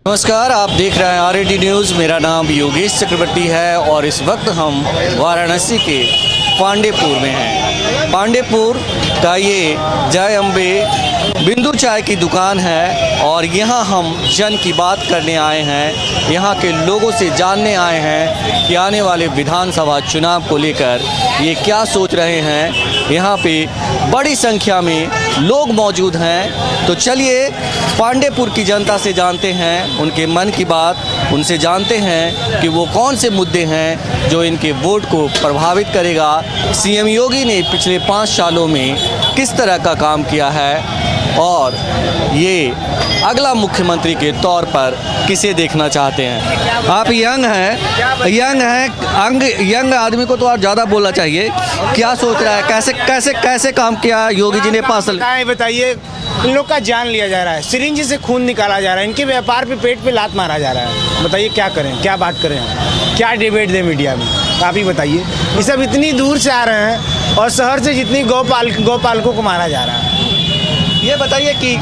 नमस्कार, आप देख रहे हैं आरएडी न्यूज़। मेरा नाम योगेश चक्रवर्ती है और इस वक्त हम वाराणसी के पांडेपुर में हैं। पांडेपुर का ये जय अम्बे बिंदु चाय की दुकान है और यहाँ हम जन की बात करने आए हैं। यहाँ के लोगों से जानने आए हैं कि आने वाले विधानसभा चुनाव को लेकर ये क्या सोच रहे हैं। यहाँ पे बड़ी संख्या में लोग मौजूद हैं, तो चलिए पांडेपुर की जनता से जानते हैं उनके मन की बात, उनसे जानते हैं कि वो कौन से मुद्दे हैं जो इनके वोट को प्रभावित करेगा। सीएम योगी ने पिछले 5 सालों में किस तरह का काम किया है और ये अगला मुख्यमंत्री के तौर पर किसे देखना चाहते हैं। आप यंग हैं, यंग आदमी को तो और ज़्यादा बोलना चाहिए। क्या सोच रहा है, कैसे काम किया योगी जी ने 5 साल? बताइए, इन लोग का जान लिया जा रहा है, सिरिंज से खून निकाला जा रहा है, इनके व्यापार पे पेट पे लात मारा जा रहा है। बताइए क्या करें, क्या बात करें, क्या डिबेट दें मीडिया में, आप ही बताइए। ये सब इतनी दूर से आ रहे हैं और शहर से जितनी गौपालकों को मारा जा रहा है। ये बताइए कि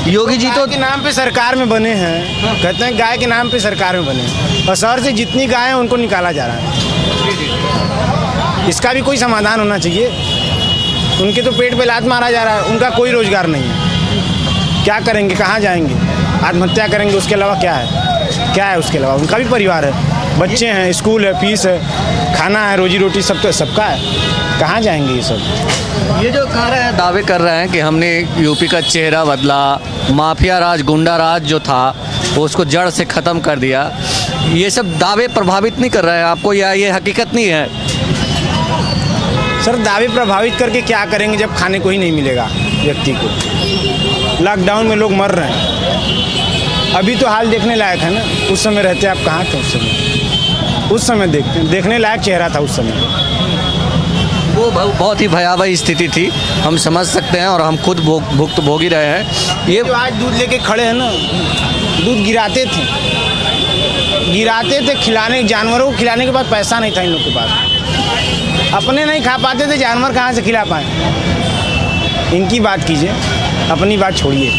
योगी जी तो के नाम पे सरकार में बने हैं, कहते हैं गाय के नाम पे सरकार में बने हैं, और शहर से जितनी गाय हैं उनको निकाला जा रहा है। इसका भी कोई समाधान होना चाहिए। उनके तो पेट पे लात मारा जा रहा है, उनका कोई रोजगार नहीं है। क्या करेंगे, कहाँ जाएंगे, आत्महत्या करेंगे, उसके अलावा क्या है उसके अलावा? उनका भी परिवार है, बच्चे हैं, स्कूल है, फीस है, खाना है, रोजी रोटी सब तो सबका है। कहाँ जाएंगे ये सब? ये जो कह रहे हैं, दावे कर रहे हैं कि हमने यूपी का चेहरा बदला, माफिया राज, गुंडा राज जो था वो उसको जड़ से ख़त्म कर दिया, ये सब दावे प्रभावित नहीं कर रहे हैं आपको, या ये हकीकत नहीं है? सर, दावे प्रभावित करके क्या करेंगे जब खाने को ही नहीं मिलेगा व्यक्ति को? लॉकडाउन में लोग मर रहे हैं, अभी तो हाल देखने लायक है ना। उस समय रहते आप कहाँ थे? उस समय देखने लायक चेहरा था उस समय। वो बहुत ही भयावह स्थिति थी, हम समझ सकते हैं और हम खुद भोगी रहे हैं। ये जो आज दूध लेके खड़े हैं ना, दूध गिराते थे खिलाने, जानवरों को खिलाने के बाद पैसा नहीं था इन लोग के पास, अपने नहीं खा पाते थे, जानवर कहाँ से खिला पाए? इनकी बात कीजिए, अपनी बात छोड़िए।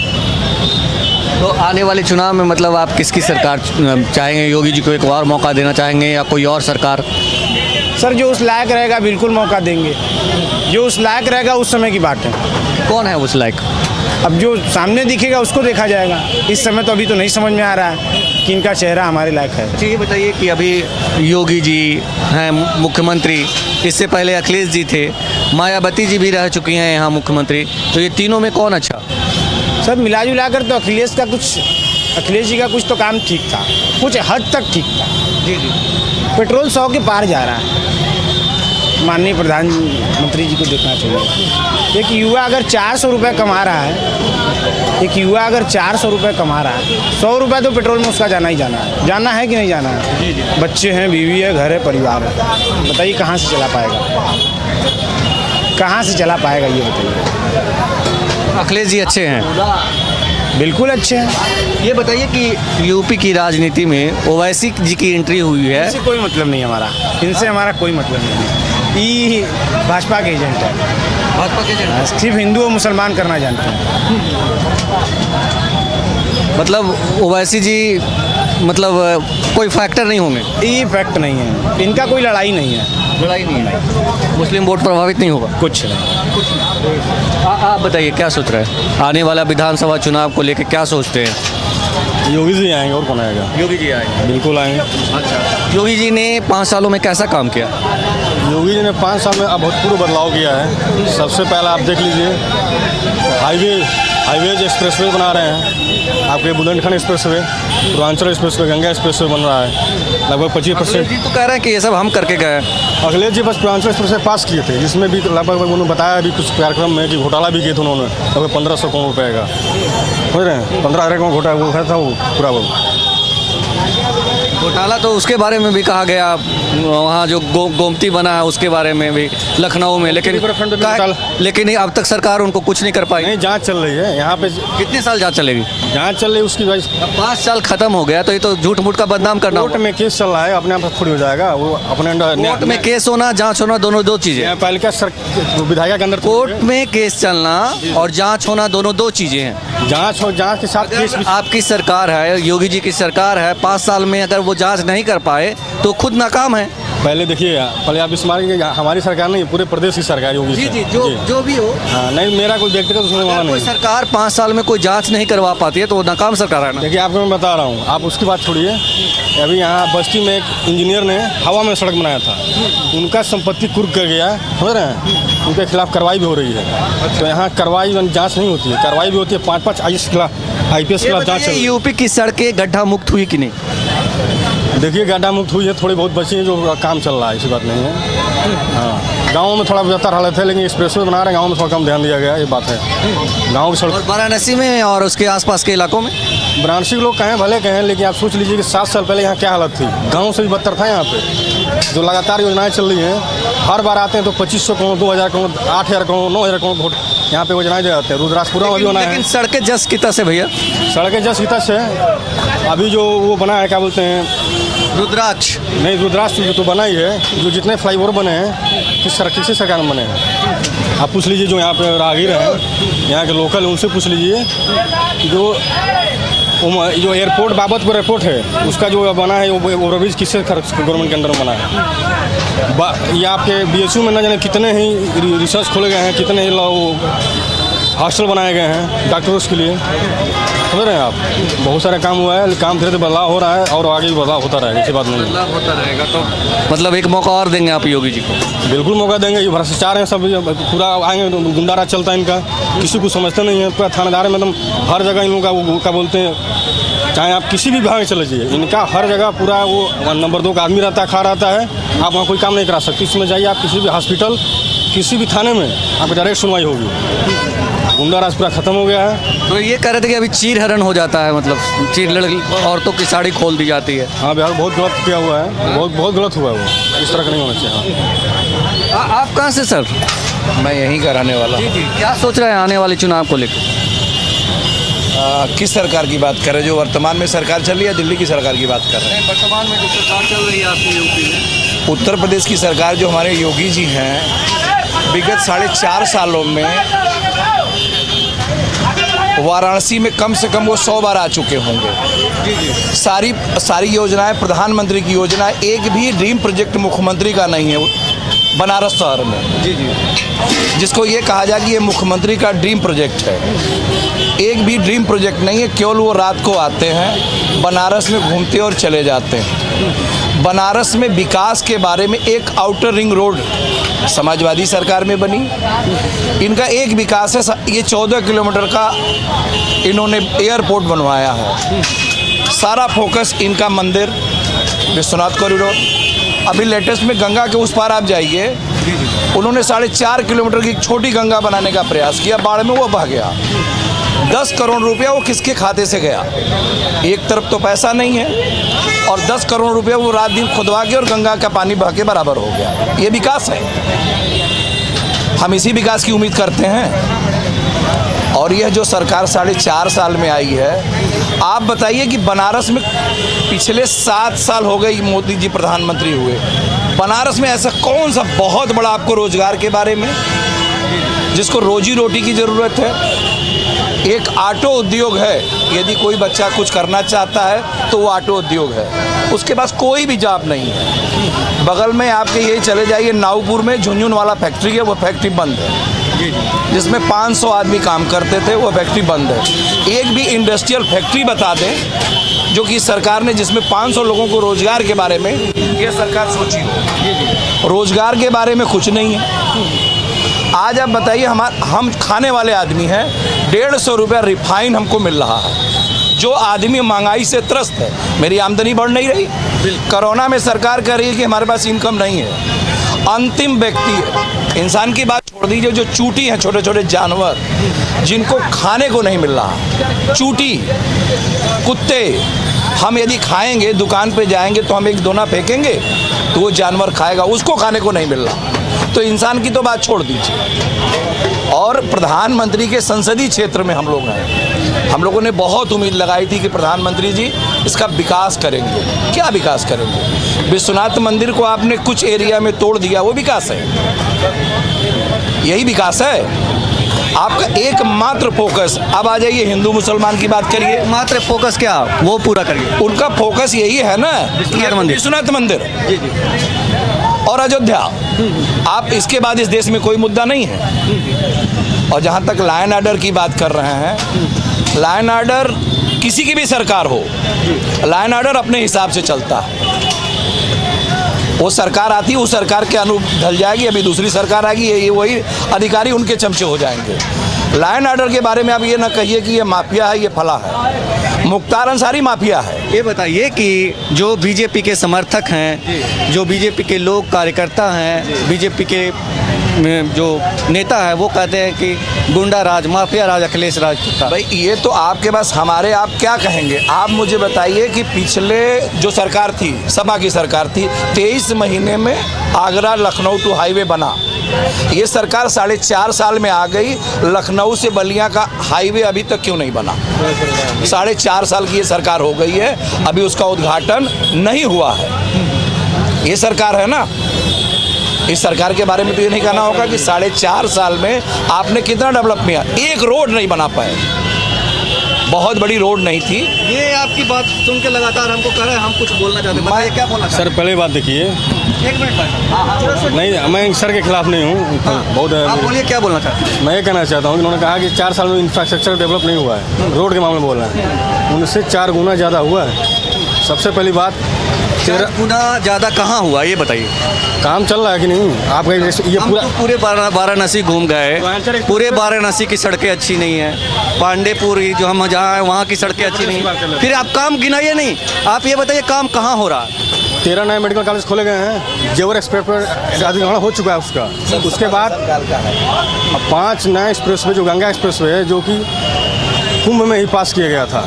तो आने वाले चुनाव में मतलब आप किसकी सरकार चाहेंगे? योगी जी को एक और मौका देना चाहेंगे या कोई और सरकार? सर, जो उस लायक रहेगा बिल्कुल मौका देंगे, जो उस लायक रहेगा उस समय की बात है। कौन है उस लायक? अब जो सामने दिखेगा उसको देखा जाएगा। इस समय तो अभी तो नहीं समझ में आ रहा है कि इनका चेहरा हमारे लायक है। अच्छा, ये बताइए कि अभी योगी जी हैं मुख्यमंत्री, इससे पहले अखिलेश जी थे, मायावती जी भी रह चुकी हैं यहाँ मुख्यमंत्री, तो ये तीनों में कौन अच्छा? सर, मिला जुला कर तो अखिलेश जी का कुछ तो काम ठीक था, कुछ हद तक ठीक था। जी। पेट्रोल 100 के पार जा रहा है, माननीय प्रधानमंत्री जी को देखना चाहिए। एक युवा अगर 400 रुपये कमा रहा है, 100 रुपये तो पेट्रोल में उसका जाना ही जाना है कि नहीं जाना है? जी। बच्चे हैं, बीवी है, घर है, परिवार है, बताइए कहाँ से चला पाएगा? ये बताइए। अखिलेश जी अच्छे हैं? बिल्कुल अच्छे हैं। ये बताइए कि यूपी की राजनीति में ओवैसी जी की एंट्री हुई है। इनसे कोई मतलब नहीं हमारा, इनसे हमारा कोई मतलब नहीं है। ये भाजपा के एजेंट है, भाजपा के एजेंट सिर्फ हिंदू और मुसलमान करना जानते हैं। मतलब ओवैसी जी मतलब कोई फैक्टर नहीं होंगे? ये फैक्ट नहीं है, इनका कोई लड़ाई नहीं है। लड़ाई नहीं है, मुस्लिम वोट प्रभावित नहीं होगा? कुछ नहीं। आप बताइए क्या सोच रहे हैं, आने वाला विधानसभा चुनाव को लेकर क्या सोचते हैं? योगी जी आएंगे और कौन आएगा? योगी जी आएंगे? बिल्कुल आएंगे। अच्छा, योगी जी ने 5 सालों में कैसा काम किया? योगी जी ने 5 साल में अभूतपूर्व बदलाव किया है। सबसे पहला आप देख लीजिए, हाईवेज एक्सप्रेसवे बना रहे हैं, आपके Bundelkhand expressway, Purvanchal expressway, Ganga expressway बन रहा है, लगभग 25%। जी तो कह रहे हैं कि ये सब हम करके गए। अखिलेश जी बस पूर्वांचल एक्सप्रेसवे पास किए थे, जिसमें भी लगभग उन्होंने बताया भी कुछ कार्यक्रम में कि घोटाला भी किए थे उन्होंने, लगभग 1500 करोड़ रुपये का, समझ रहे हैं, 15,000 का घोटाला था वो पूरा। घोटाला तो उसके बारे में भी कहा गया, वहाँ जो गोमती बना है उसके बारे में भी लखनऊ में, लेकिन रिवरफ्रंट पे भी लेकिन अब तक सरकार उनको कुछ नहीं कर पाई। नहीं, जांच चल रही है यहाँ पे, कितने साल जांच चलेगी? जांच चल रही है उसकी वजह। अब 5 साल खत्म हो गया तो ये तो झूठ मूठ का बदनाम करना कोर्ट होगा। में केस चल रहा है, अपने आप थोड़ी हो जाएगा वो, अपने अंडर कोर्ट में केस होना, जांच होना, दोनों दो चीजें। न्यायपालिका विधायिका के अंदर कोर्ट में केस चलना और जांच होना दोनों दो चीजें हैं। जांच हो, जांच के साथ केस भी। आपकी सरकार है, योगी जी की सरकार है, 5 साल में अगर वो जांच नहीं कर पाए तो खुद नाकाम है। पहले देखिए, पहले आप इस मारेंगे हमारी सरकार नहीं, पूरे प्रदेश की सरकार होगी। जी जी, जो भी हो। हाँ, नहीं, मेरा कोई व्यक्तिगत उसमें वाला कोई नहीं। सरकार 5 साल में कोई जांच नहीं करवा पाती है तो वो नाकाम सरकार है ना। देखिए, आपको मैं बता रहा हूँ, आप उसकी बात छोड़िए। अभी यहाँ बस्ती में एक इंजीनियर ने हवा में सड़क बनाया था, उनका संपत्ति कुर्क कर गया, समझ रहे हैं, उनके खिलाफ कार्रवाई भी हो रही है। तो यहाँ कार्रवाई जांच नहीं होती है, कार्रवाई भी होती है 5-5 IPS खिलाफ जांच चल रही है। यूपी की सड़कें गड्ढा मुक्त हुई कि नहीं? देखिए, गड्ढा मुक्त हुई है, थोड़ी बहुत बची है, जो काम चल रहा है, ऐसी बात नहीं है। हाँ, गाँव में थोड़ा बेहतर हालत है, लेकिन एक्सप्रेसवे बना रहे हैं, गाँव में थोड़ा कम ध्यान दिया गया है, ये बात है। गाँव की और सड़क, वाराणसी में और उसके आसपास के इलाकों में वाराणसी के लोग कहें भले कहें, लेकिन आप सोच लीजिए कि 7 साल पहले यहाँ क्या हालत थी, गाँव से भी बदतर था यहाँ पे। जो लगातार योजनाएं चल रही हैं, हर बार आते हैं तो 2500 करोड़, 2000 करोड़, 8000 करोड़, 9000 करोड़ वोट यहाँ पे योजनाएं दे जाते हैं। रुद्रासपुरा में भी होना है। लेकिन सड़कें जस की तस है भैया, सड़कें जस हिता से। अभी जो वो बना है, क्या बोलते हैं, रुद्राक्ष नहीं, रुद्राक्ष तो बना ही है। जो जितने फ्लाईओवर बने हैं किसी सरकार में बने हैं, आप पूछ लीजिए जो यहाँ पे राहगीर हैं, यहाँ के लोकल, उनसे पूछ लीजिए। जो एयरपोर्ट बाबतपुर एयरपोर्ट है, उसका जो बना है वो ओवरब्रिज किससे गवर्नमेंट के अंडर में बना है? ये आपके BSU में न जाने कितने ही रिसर्च खोले गए हैं, कितने ही हॉस्टल बनाए गए हैं डॉक्टरों के लिए, समझ रहे हैं आप। बहुत सारा काम हुआ है, काम धीरे धीरे बदलाव हो रहा है और आगे भी बदलाव होता रहेगा, ऐसी बात नहीं है। बदलाव होता रहेगा तो मतलब एक मौका और देंगे आप योगी जी को? बिल्कुल मौका देंगे। ये भ्रष्टाचार है सब, पूरा आएंगे, गुंडाराज चलता है इनका, किसी को समझते नहीं है। पूरा थानेदार में एकदम हर जगह इन लोगों का वो क्या बोलते हैं, चाहे आप किसी भी विभाग में चले जाइए, इनका हर जगह पूरा वो नंबर 2 का आदमी रहता है, खा रहता है। आप वहाँ कोई काम नहीं करा सकते। इसमें जाइए आप किसी भी हॉस्पिटल, किसी भी थाने में आपकी डायरेक्ट सुनवाई होगी। गुंडाराज पूरा खत्म हो गया है। तो ये कह रहे थे कि अभी चीर हरण हो जाता है, मतलब चीर लड़की औरतों की साड़ी खोल दी जाती है। हाँ, बिहार बहुत गलत किया हुआ है, बहुत गलत हुआ है वो, इस तरह का नहीं होना चाहिए। आप कहाँ से सर? मैं यहीं का रहने वाला हूँ। क्या सोच रहे हैं आने वाले चुनाव को लेकर? किस सरकार की बात कर रहे हैं? जो वर्तमान में सरकार चल रही है, दिल्ली की सरकार की बात कर रहे हैं? वर्तमान में जो सरकार चल रही है आपकी यूपी में, उत्तर प्रदेश की सरकार जो हमारे योगी जी हैं, विगत 4.5 सालों में वाराणसी में कम से कम वो 100 बार आ चुके होंगे। सारी योजनाएं, प्रधानमंत्री की योजना, एक भी ड्रीम प्रोजेक्ट मुख्यमंत्री का नहीं है बनारस शहर में। जिसको ये कहा जाए कि ये मुख्यमंत्री का ड्रीम प्रोजेक्ट है, एक भी ड्रीम प्रोजेक्ट नहीं है। केवल वो रात को आते हैं, बनारस में घूमते और चले जाते हैं। बनारस में विकास के बारे में एक आउटर रिंग रोड समाजवादी सरकार में बनी, इनका एक विकास है, ये 14 किलोमीटर का इन्होंने एयरपोर्ट बनवाया है। सारा फोकस इनका मंदिर, विश्वनाथ कॉरिडोर। अभी लेटेस्ट में गंगा के उस पार आप जाइए, उन्होंने 4.5 किलोमीटर की एक छोटी गंगा बनाने का प्रयास किया, बाढ़ में वो बह गया। 10 करोड़ रुपया वो किसके खाते से गया? एक तरफ तो पैसा नहीं है और 10 करोड़ रुपया वो रात दिन खुदवा के और गंगा का पानी बह के बराबर हो गया। ये विकास है, हम इसी विकास की उम्मीद करते हैं। और यह जो सरकार 4.5 साल में आई है, आप बताइए कि बनारस में पिछले 7 साल हो गए मोदी जी प्रधानमंत्री हुए, बनारस में ऐसा कौन सा बहुत बड़ा आपको रोजगार के बारे में, जिसको रोजी रोटी की ज़रूरत है? एक ऑटो उद्योग है, यदि कोई बच्चा कुछ करना चाहता है तो वो ऑटो उद्योग है, उसके पास कोई भी जॉब नहीं है। बगल में आपके यही चले जाइए, नागपुर में झुंझुन वाला फैक्ट्री है, वो फैक्ट्री बंद है, जिसमें 500 आदमी काम करते थे, वो फैक्ट्री बंद है। एक भी इंडस्ट्रियल फैक्ट्री बता दें जो कि सरकार ने, जिसमें 500 लोगों को रोजगार के बारे में ये सरकार सोची हो। रोजगार के बारे में कुछ नहीं है। आज आप बताइए, हम खाने वाले आदमी हैं, 150 रुपया रिफाइन हमको मिल रहा है। जो आदमी महंगाई से त्रस्त है, मेरी आमदनी बढ़ नहीं रही। कोरोना में सरकार कह रही है कि हमारे पास इनकम नहीं है। अंतिम व्यक्ति है, इंसान की बात छोड़ दीजिए, जो चूटी हैं, छोटे छोटे जानवर जिनको खाने को नहीं मिल रहा, चूटी, कुत्ते, हम यदि खाएंगे, दुकान पे जाएंगे तो हम एक दोना फेंकेंगे तो वो जानवर खाएगा, उसको खाने को नहीं मिल रहा। तो इंसान की तो बात छोड़ दीजिए। और प्रधानमंत्री के संसदीय क्षेत्र में हम लोग हैं, हम लोगों ने बहुत उम्मीद लगाई थी कि प्रधानमंत्री जी इसका विकास करेंगे। क्या विकास करेंगे? विश्वनाथ मंदिर को आपने कुछ एरिया में तोड़ दिया, वो विकास है? यही विकास है? आपका एकमात्र फोकस, अब आ जाइए हिंदू मुसलमान की बात करिए। मात्र फोकस क्या वो पूरा करिए। उनका फोकस यही है ना, विश्वनाथ मंदिर और अयोध्या। आप इसके बाद इस देश में कोई मुद्दा नहीं है। और जहाँ तक लॉ एंड ऑर्डर की बात कर रहे हैं, लॉ एंड ऑर्डर किसी की भी सरकार हो, लॉ एंड ऑर्डर अपने हिसाब से चलता है। वो सरकार आती है, उस सरकार के अनुरूप ढल जाएगी, अभी दूसरी सरकार आएगी, ये वही अधिकारी उनके चमचे हो जाएंगे। लॉ एंड ऑर्डर के बारे में आप ये ना कहिए कि ये माफिया है, ये फला है। मुख्तार अंसारी माफिया है। ये बताइए कि जो बीजेपी के समर्थक हैं, जो बीजेपी के लोग कार्यकर्ता हैं, बीजेपी के जो नेता है, वो कहते हैं कि गुंडा राज, माफिया राज अखिलेश राज का। भाई ये तो आपके पास, हमारे आप क्या कहेंगे? आप मुझे बताइए कि पिछले जो सरकार थी, सपा की सरकार थी, 23 महीने में आगरा लखनऊ टू हाईवे बना। ये सरकार 4.5 साल में आ गई, लखनऊ से बलिया का हाईवे अभी तक क्यों नहीं बना? 4.5 साल की ये सरकार हो गई है, अभी उसका उद्घाटन नहीं हुआ है। ये सरकार है ना। इस सरकार के बारे में तो ये नहीं कहना होगा कि 4.5 साल में आपने कितना डेवलप किया। एक रोड नहीं बना पाए, बहुत बड़ी रोड नहीं थी। ये आपकी बात सुन के लगातार हमको कह रहे हैं, हम कुछ बोलना चाहते हैं। बताइए क्या बोलना चाहते सर पहले बात देखिए, हैं? एक मिनट भाई। नहीं मैं सर के खिलाफ नहीं हूँ, बहुत आप बोलिए क्या बोलना चाहते हैं? मैं ये कहना चाहता हूँ कि उन्होंने कहा कि 4 साल में इंफ्रास्ट्रक्चर डेवलप नहीं हुआ है, रोड के मामले में बोल रहे हैं, उनसे 4 गुना ज़्यादा हुआ है। सबसे पहली बात, 13 गुना ज़्यादा कहाँ हुआ ये बताइए। काम चल रहा है कि नहीं? आप ये हम पूरा तो पूरे वाराणसी घूम गए, पूरे वाराणसी की सड़कें अच्छी नहीं है। पांडेपुर जो हम जहाँ हैं वहाँ की सड़कें अच्छी नहीं है। फिर आप काम गिनाइए नहीं, आप ये बताइए काम कहाँ हो रहा है? 13 नए मेडिकल कॉलेज खोले गए हैं, जेवर एक्सप्रेस पर अधिग्रहण हो चुका है उसका। उसके बाद 5 नए एक्सप्रेस वे, जो गंगा एक्सप्रेस वे है, जो कि कुंभ में ही पास किया गया था।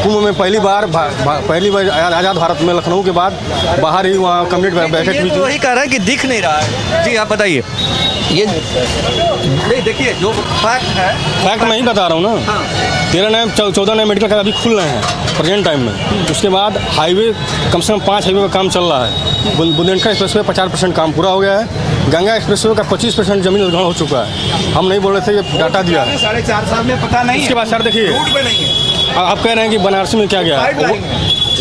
कुंभ में पहली बार आज़ाद भारत में लखनऊ के बाद बाहर ही वहाँ कम्युनिटी बैठक हुई थी। वही कह रहा है कि दिख नहीं रहा है। जी आप बताइए। ये नहीं, देखिए जो फैक्ट है, फैक्ट मैं ही बता रहा हूँ ना। 14 नए मेडिकल कॉलेज अभी खुल रहे हैं प्रेजेंट टाइम में। उसके बाद हाईवे कम से कम 5 हाईवे का काम चल रहा है। बुंदेलखंड एक्सप्रेस वे 50% काम पूरा हो गया है। गंगा एक्सप्रेस वे का 25% जमीन अधिग्रहण हो चुका है। हम नहीं बोल रहे थे, ये डाटा दिया है। 4.5 साल में पता नहीं। इसके बाद सर देखिए, पे नहीं है। आप कह रहे हैं कि बनारसी में क्या गया है?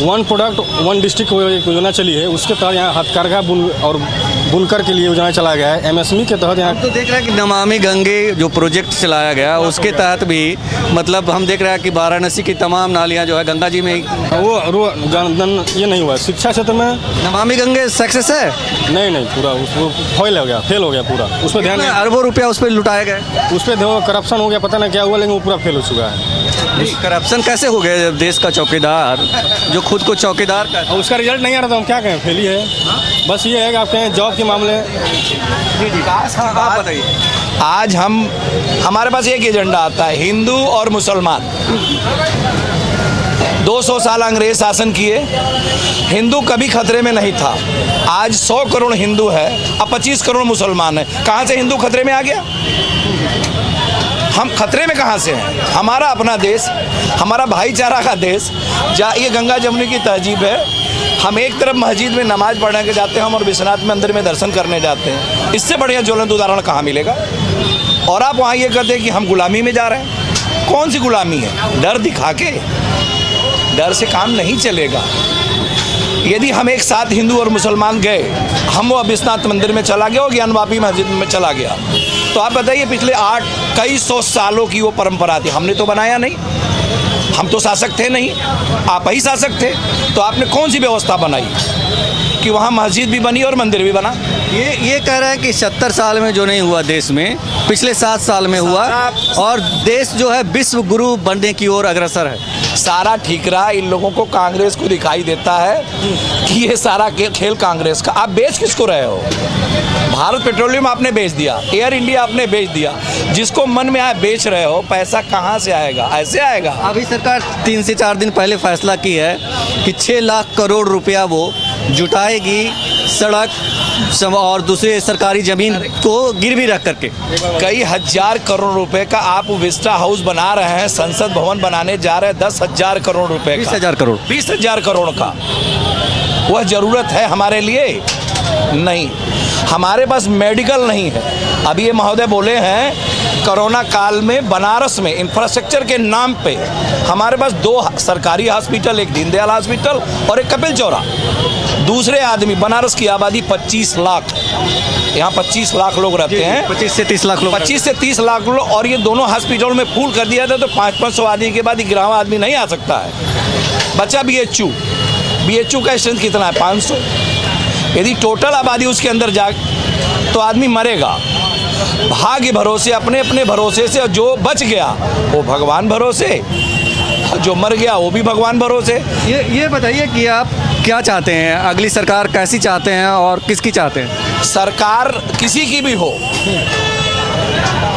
1 प्रोडक्ट 1 डिस्ट्रिक्ट योजना चली है, उसके तहत यहाँ हथकरघा और बुनकर के लिए योजना चलाया गया है। MSME के तहत यहाँ तो देख रहे हैं कि नमामि गंगे जो प्रोजेक्ट चलाया गया, उसके तहत भी मतलब हम देख रहे हैं कि वाराणसी की तमाम नालियाँ जो है गंगा जी में ही। ये नहीं हुआ। शिक्षा क्षेत्र में नमामि गंगे सक्सेस है? नहीं पूरा फेल हो गया पूरा। उस पर ध्यान, अरबों रुपया उस पर लुटाए गए। उस पर करप्शन हो गया, पता नहीं क्या हुआ, लेकिन वो पूरा फेल हो चुका है। करप्शन कैसे हो गया जब देश का चौकीदार जो खुद को चौकीदार का, और उसका रिजल्ट नहीं आ रहा, तो हम क्या कहें, फेल ही है। बस ये है कि आप कहें जॉब के मामले। आप बताइए। आज हमारे पास एक एजेंडा आता है, हिंदू और मुसलमान। 200 साल अंग्रेज शासन किए, हिंदू कभी खतरे में नहीं था। आज 100 करोड़ हिंदू है, अब 25 करोड़ मुसलमान है। कहाँ से हिंदू खतरे में आ गया? हम खतरे में कहाँ से हैं? हमारा अपना देश, हमारा भाईचारा का देश, जहाँ ये गंगा जमुनी की तहजीब है। हम एक तरफ मस्जिद में नमाज पढ़ने के जाते हैं, हम और विश्वनाथ मंदिर में दर्शन करने जाते हैं। इससे बढ़िया ज्वलंत उदाहरण कहाँ मिलेगा? और आप वहाँ ये कहते हैं कि हम गुलामी में जा रहे हैं। कौन सी गुलामी है? डर दिखा के? डर से काम नहीं चलेगा। यदि हम एक साथ हिंदू और मुसलमान गए, हम वो विश्वनाथ मंदिर में चला गया और ज्ञानवापी मस्जिद में चला गया, तो आप बताइए पिछले कई सौ सालों की वो परंपरा थी, हमने तो बनाया नहीं। हम तो शासक थे नहीं, आप ही शासक थे। तो आपने कौन सी व्यवस्था बनाई कि वहाँ मस्जिद भी बनी और मंदिर भी बना? ये कह रहे हैं कि 70 साल में जो नहीं हुआ देश में, पिछले 7 साल में हुआ, और देश जो है विश्व गुरु बनने की ओर अग्रसर है। सारा ठीक रहा, इन लोगों को कांग्रेस को दिखाई देता है कि ये सारा खेल कांग्रेस का। आप बेच किसको रहे हो? भारत पेट्रोलियम आपने बेच दिया, एयर इंडिया आपने बेच दिया, जिसको मन में आए बेच रहे हो। पैसा कहाँ से आएगा? ऐसे आएगा? अभी सरकार 3 से 4 दिन पहले फैसला की है कि 6 लाख करोड़ रुपया वो जुटाएगी सड़क और दूसरे सरकारी जमीन को गिरवी रख करके। कई हजार करोड़ रुपए का आप विस्टा हाउस बना रहे हैं, संसद भवन बनाने जा रहे हैं 10,000 करोड़ रुपए का, 20,000 करोड़ 20,000 करोड़ का। वह जरूरत है हमारे लिए? नहीं। हमारे पास मेडिकल नहीं है। अभी ये महोदय बोले हैं कोरोना काल में बनारस में इंफ्रास्ट्रक्चर के नाम पे हमारे पास 2 सरकारी हॉस्पिटल, एक दीनदयाल हॉस्पिटल और एक कपिल चौरा। दूसरे आदमी, बनारस की आबादी 25 लाख, यहाँ 25 लाख लोग रहते हैं, 25 से 30 लाख लोग, 25 से 30 लाख लोग, और ये दोनों हॉस्पिटलों में फुल कर दिया था तो 500 आदमी के बाद ग्राम आदमी नहीं आ सकता है। बच्चा BHU का स्ट्रेंथ कितना है? 500। यदि टोटल आबादी उसके अंदर जा तो आदमी मरेगा। भाग्य भरोसे, अपने अपने भरोसे से, जो बच गया वो भगवान भरोसे, जो मर गया वो भी भगवान भरोसे। ये बताइए कि आप क्या चाहते हैं? अगली सरकार कैसी चाहते हैं और किसकी चाहते हैं? सरकार किसी की भी हो,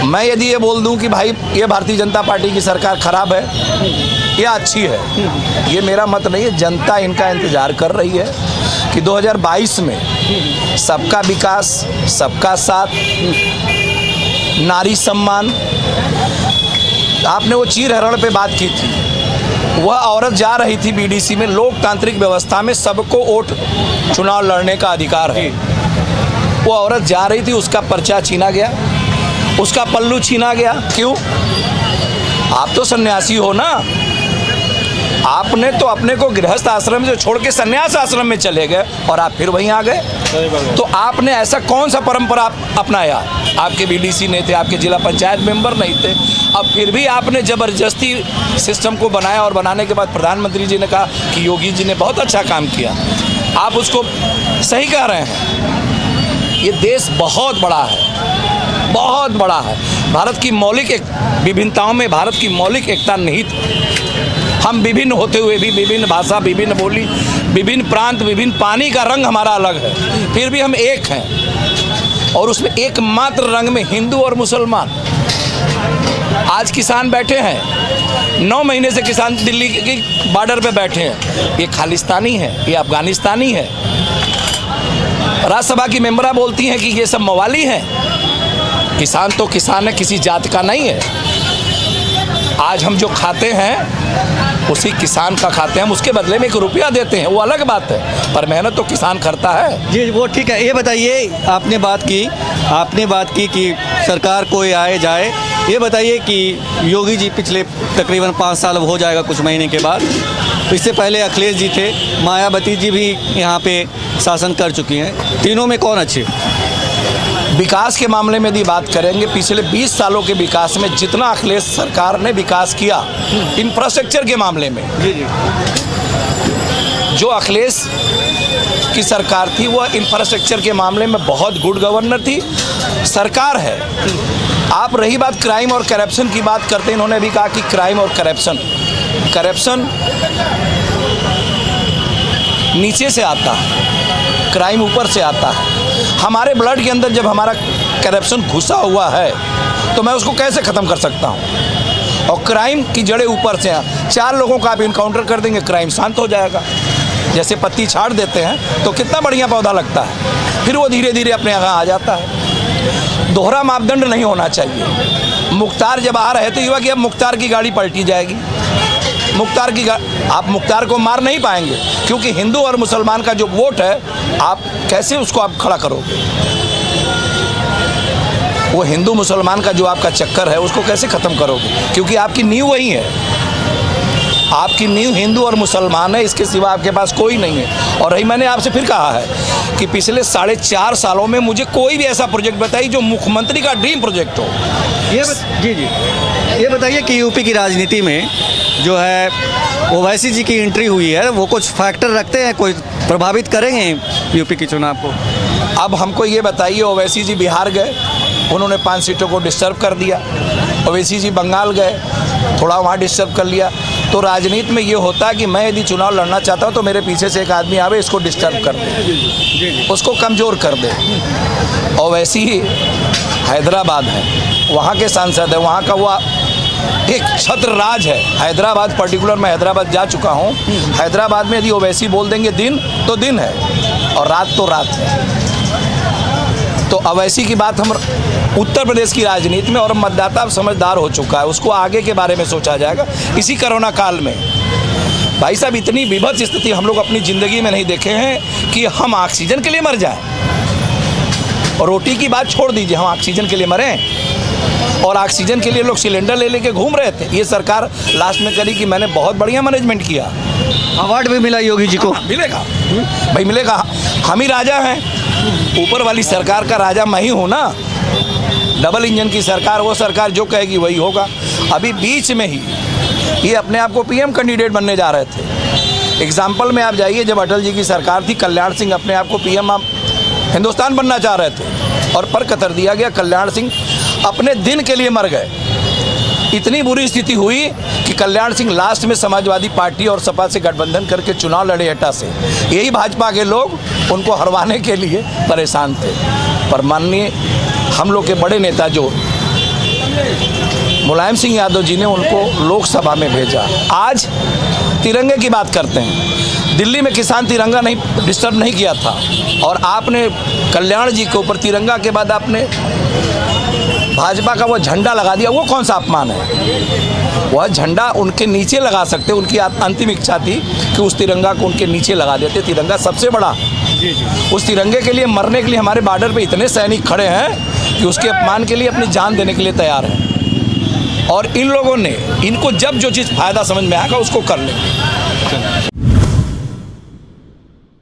मैं यदि ये बोल दूं कि भाई ये भारतीय जनता पार्टी की सरकार खराब है या अच्छी है, ये मेरा मत नहीं है। जनता इनका इंतजार कर रही है कि 2022 में सबका विकास, सबका साथ, नारी सम्मान। आपने वो चीर हरण पे बात की थी, वह औरत जा रही थी BDC में, लोकतांत्रिक व्यवस्था में सबको वोट चुनाव लड़ने का अधिकार है। वो औरत जा रही थी, उसका पर्चा छीना गया, उसका पल्लू छीना गया। क्यों? आप तो सन्यासी हो ना, आपने तो अपने को गृहस्थ आश्रम से छोड़ के सन्यास आश्रम में चले गए और आप फिर वहीं आ गए। तो आपने ऐसा कौन सा परंपरा अपनाया? आपके BDC नहीं थे, आपके जिला पंचायत मेंबर नहीं थे, अब फिर भी आपने जबरदस्ती सिस्टम को बनाया, और बनाने के बाद प्रधानमंत्री जी ने कहा कि योगी जी ने बहुत अच्छा काम किया। आप उसको सही कह रहे हैं। ये देश बहुत बड़ा है, बहुत बड़ा है। भारत की मौलिक विभिन्नताओं में भारत की मौलिक एकता निहित। हम विभिन्न होते हुए भी, विभिन्न भाषा, विभिन्न बोली, विभिन्न प्रांत, विभिन्न पानी का रंग हमारा अलग है, फिर भी हम एक हैं। और उसमें एकमात्र रंग में हिंदू और मुसलमान। आज किसान बैठे हैं, 9 महीने से किसान दिल्ली के बॉर्डर पे बैठे हैं। ये खालिस्तानी है, ये अफगानिस्तानी है। राज्यसभा की मेंबरा बोलती हैं कि ये सब मवाली हैं। किसान तो किसान है, किसी जात का नहीं है। आज हम जो खाते हैं उसी किसान का खाते हैं, हम उसके बदले में 1 रुपया देते हैं, वो अलग बात है, पर मेहनत तो किसान करता है। जी वो ठीक है। ये बताइए, आपने बात की कि सरकार कोई आए जाए, ये बताइए कि योगी जी पिछले तकरीबन 5 साल हो जाएगा कुछ महीने के बाद, इससे पहले अखिलेश जी थे, मायावती जी भी यहाँ पे शासन कर चुकी हैं, तीनों में कौन अच्छे? विकास के मामले में यदि बात करेंगे, पिछले 20 सालों के विकास में जितना अखिलेश सरकार ने विकास किया इंफ्रास्ट्रक्चर के मामले में, जो अखिलेश की सरकार थी वह इंफ्रास्ट्रक्चर के मामले में बहुत गुड गवर्नर थी, सरकार है। आप रही बात क्राइम और करप्शन की बात करते हैं, इन्होंने अभी कहा कि क्राइम और करप्शन नीचे से आता है, क्राइम ऊपर से आता है। हमारे ब्लड के अंदर जब हमारा करप्शन घुसा हुआ है तो मैं उसको कैसे ख़त्म कर सकता हूँ? और क्राइम की जड़ें ऊपर से हैं। 4 लोगों का आप इनकाउंटर कर देंगे, क्राइम शांत हो जाएगा। जैसे पत्ती छाड़ देते हैं तो कितना बढ़िया पौधा लगता है, फिर वो धीरे धीरे अपने यहाँ आ जाता है। दोहरा मापदंड नहीं होना चाहिए। मुख्तार जब आ रहे थे युवा कि अब मुख्तार की गाड़ी पलटी जाएगी, आप मुख्तार को मार नहीं पाएंगे, क्योंकि हिंदू और मुसलमान का जो वोट है आप कैसे उसको आप खड़ा करोगे? वो हिंदू मुसलमान का जो आपका चक्कर है उसको कैसे ख़त्म करोगे? क्योंकि आपकी नींव वही है। आपकी नींव हिंदू और मुसलमान है, इसके सिवा आपके पास कोई नहीं है। और रही मैंने आपसे फिर कहा है कि पिछले 4.5 सालों में मुझे कोई भी ऐसा प्रोजेक्ट बताइए जो मुख्यमंत्री का ड्रीम प्रोजेक्ट हो। जी जी, ये बताइए कि यूपी की राजनीति में जो है ओवैसी जी की एंट्री हुई है, वो कुछ फैक्टर रखते हैं, कोई प्रभावित करेंगे यूपी के चुनाव को? अब हमको ये बताइए, ओवैसी जी बिहार गए, उन्होंने 5 सीटों को डिस्टर्ब कर दिया। ओवैसी जी बंगाल गए, थोड़ा वहाँ डिस्टर्ब कर लिया। तो राजनीति में ये होता है कि मैं यदि चुनाव लड़ना चाहता हूँ तो मेरे पीछे से एक आदमी आवे, इसको डिस्टर्ब कर दे, उसको कमज़ोर कर दे। ओवैसी ही हैदराबाद है, वहाँ के सांसद है, वहाँ का वो एक छत्र राज है। हैदराबाद पर्टिकुलर, मैं हैदराबाद जा चुका हूँ। हैदराबाद में यदि ओवैसी बोल देंगे दिन तो दिन है और रात तो रात है। तो ओवैसी की बात हम उत्तर प्रदेश की राजनीति में, और मतदाता अब समझदार हो चुका है, उसको आगे के बारे में सोचा जाएगा। इसी कोरोना काल में भाई साहब इतनी विभत्स स्थिति हम लोग अपनी ज़िंदगी में नहीं देखे हैं कि हम ऑक्सीजन के लिए मर जाएं। और रोटी की बात छोड़ दीजिए, हम ऑक्सीजन के लिए मरें। और ऑक्सीजन के लिए लोग सिलेंडर ले लेके घूम रहे थे। ये सरकार लास्ट में करी कि मैंने बहुत बढ़िया मैनेजमेंट किया। अवार्ड भी मिला योगी जी को। मिलेगा भाई, मिलेगा। हम ही राजा हैं, ऊपर वाली सरकार का राजा मैं ही हूँ ना। डबल इंजन की सरकार, वो सरकार जो कहेगी वही होगा। अभी बीच में ही ये अपने आप को पीएम कैंडिडेट बनने जा रहे थे। एग्जाम्पल में आप जाइए, जब अटल जी की सरकार थी, कल्याण सिंह अपने आप को पीएम हिंदुस्तान बनना चाह रहे थे और पर कतर दिया गया। कल्याण सिंह अपने दिन के लिए मर गए। इतनी बुरी स्थिति हुई कि कल्याण सिंह लास्ट में समाजवादी पार्टी और सपा से गठबंधन करके चुनाव लड़े एटा से। यही भाजपा के लोग उनको हरवाने के लिए परेशान थे। पर माननीय हम लोग के बड़े नेता जो मुलायम सिंह यादव जी ने उनको लोकसभा में भेजा। आज तिरंगे की बात करते हैं। दिल्ली में किसान तिरंगा नहीं डिस्टर्ब नहीं किया था, और आपने कल्याण जी के ऊपर तिरंगा के बाद आपने भाजपा का वो झंडा लगा दिया। वो कौन सा अपमान है? वह झंडा उनके नीचे लगा सकते। उनकी अंतिम इच्छा थी कि उस तिरंगा को उनके नीचे लगा देते। तिरंगा सबसे बड़ा, उस तिरंगे के लिए मरने के लिए हमारे बॉर्डर पे इतने सैनिक खड़े हैं कि उसके अपमान के लिए अपनी जान देने के लिए तैयार हैं। और इन लोगों ने, इनको जब जो चीज़ फ़ायदा समझ में आएगा उसको कर लेंगे।